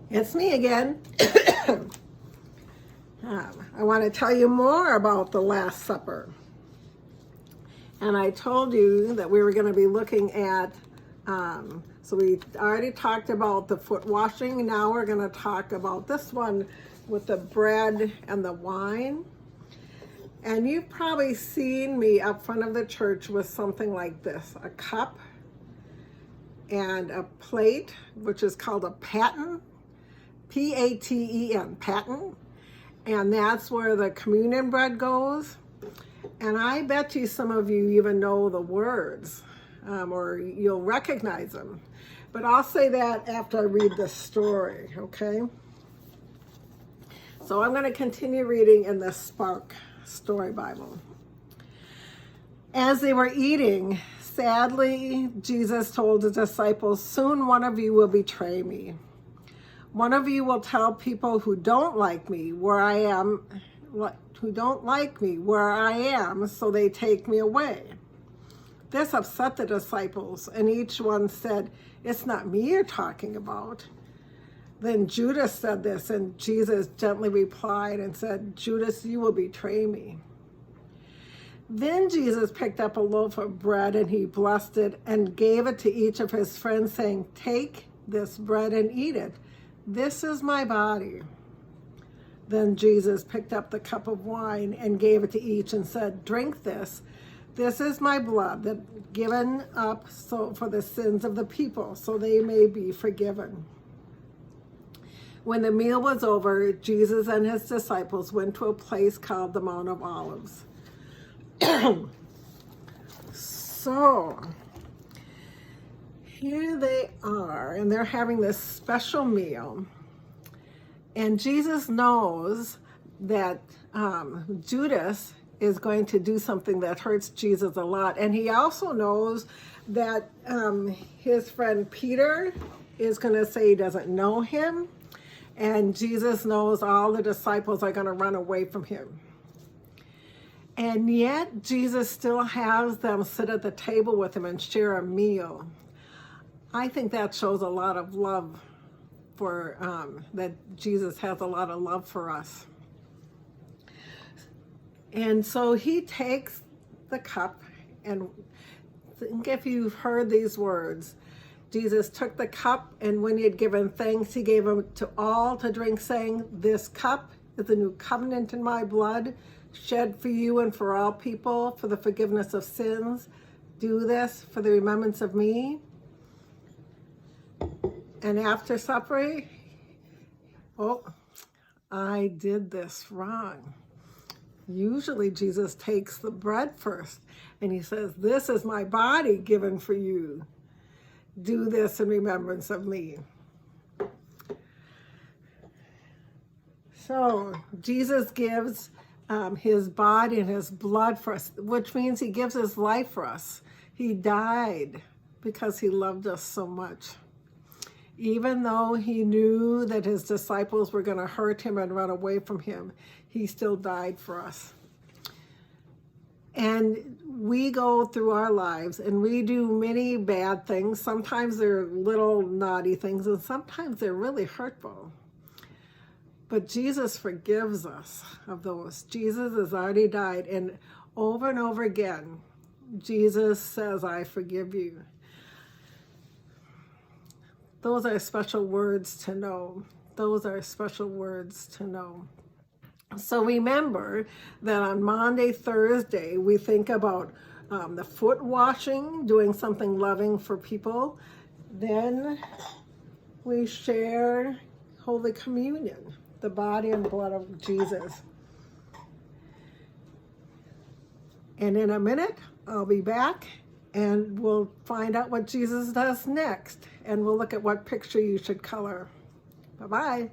It's me again. I want to tell you more about the Last Supper. And I told you that we were going to be looking at, so we already talked about the foot washing. Now we're going to talk about this one with the bread and the wine. And you've probably seen me up front of the church with something like this, a cup and a plate, which is called a paten, P-A-T-E-N, paten. And that's where the communion bread goes. And I bet you some of you even know the words, or you'll recognize them. But I'll say that after I read the story, okay? So I'm going to continue reading in the Spark Story Bible. As they were eating, sadly, Jesus told his disciples, "Soon one of you will betray me. One of you will tell people who don't like me where I am, so they take me away." This upset the disciples, and each one said, "It's not me you're talking about." Then Judas said this, and Jesus gently replied and said, "Judas, you will betray me." Then Jesus picked up a loaf of bread, and he blessed it and gave it to each of his friends, saying, "Take this bread and eat it. This is my body." Then Jesus picked up the cup of wine and gave it to each and said, "Drink this. This is my blood that given up for the sins of the people, so they may be forgiven." When the meal was over, Jesus and his disciples went to a place called the Mount of Olives. So, here they are, and they're having this special meal. And Jesus knows that Judas is going to do something that hurts Jesus a lot. And he also knows that his friend Peter is going to say he doesn't know him. And Jesus knows all the disciples are going to run away from him. And yet Jesus still has them sit at the table with him and share a meal. I think that shows a lot of love for, that Jesus has a lot of love for us. And so he takes the cup, and think if you've heard these words, Jesus took the cup, and when he had given thanks, he gave them to all to drink, saying, "This cup is the new covenant in my blood, shed for you and for all people for the forgiveness of sins. Do this for the remembrance of me." And after supper, I did this wrong. Usually Jesus takes the bread first, and he says, "This is my body given for you. Do this in remembrance of me." So Jesus gives his body and his blood for us, which means he gives his life for us. He died because he loved us so much. Even though he knew that his disciples were going to hurt him and run away from him, he still died for us. And we go through our lives and we do many bad things. Sometimes they're little naughty things, and sometimes they're really hurtful. But Jesus forgives us of those. Jesus has already died, and over again, Jesus says, "I forgive you." Those are special words to know. Those are special words to know. So remember that on Maundy Thursday, we think about the foot washing, doing something loving for people. Then we share Holy Communion, the body and blood of Jesus. And in a minute, I'll be back, and we'll find out what Jesus does next. And we'll look at what picture you should color. Bye-bye.